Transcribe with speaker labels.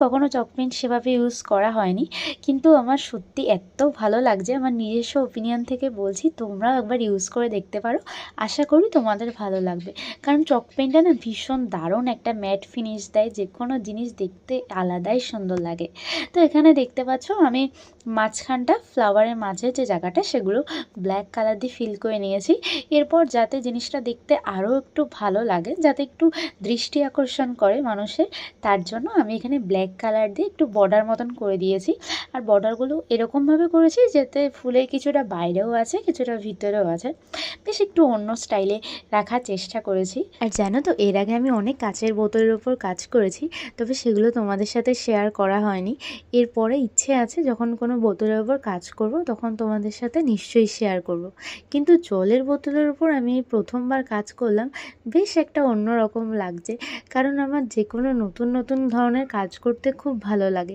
Speaker 1: কখনো চক পেন সেভাবে ইউজ করা হয়নি, কিন্তু আমার সত্যি এত ভালো লাগছে, আমার নিজস্ব ওপিনিয়ন থেকে বলছি তোমরাও একবার ইউজ করে দেখতে পারো। আশা করি তোমাদের ভালো লাগবে, কারণ চক পেনটা না ভীষণ দারুণ একটা ম্যাট ফিনিশ দেয়, যে কোনো জিনিস দেখতে আলাদাই সুন্দর লাগে। তো এখানে দেখতে পাচ্ছ আমি মাঝখানটা ফ্লাওয়ারের মাঝে যে জায়গাটা সেগুলো ব্ল্যাক কালার দিয়ে ফিল করে নিয়েছি। এরপর যাতে জিনিসটা দেখতে আরও একটু ভালো লাগে, যাতে একটু দৃষ্টি আকর্ষণ করে মানুষের, তার জন্য আমি এখানে ব্ল্যাক কালার দিয়ে একটু বর্ডার মতন করে দিয়েছি। আর বর্ডারগুলো এরকমভাবে করেছি যাতে ফুলের কিছুটা বাইরেও আছে, কিছুটা ভিতরেও আছে, বেশ একটু অন্য স্টাইলে রাখার চেষ্টা করেছি। আর জানো তো, এর আগে আমি অনেক কাচের বোতলের ওপর কাজ করেছি, তবে সেগুলো তোমাদের সাথে শেয়ার করা হয়নি। এরপরে ইচ্ছে আছে যখন কোনো বোতলের ওপর কাজ করব তখন তোমাদের সাথে নিশ্চয়ই শেয়ার করব। কিন্তু জলের বোতলের ওপর আমি এই প্রথমবার কাজ করলাম, বেশ একটা অন্যরকম লাগছে, কারণ আমার যে কোনো নতুন নতুন ধরনের কাজ করতে খুব ভালো লাগে।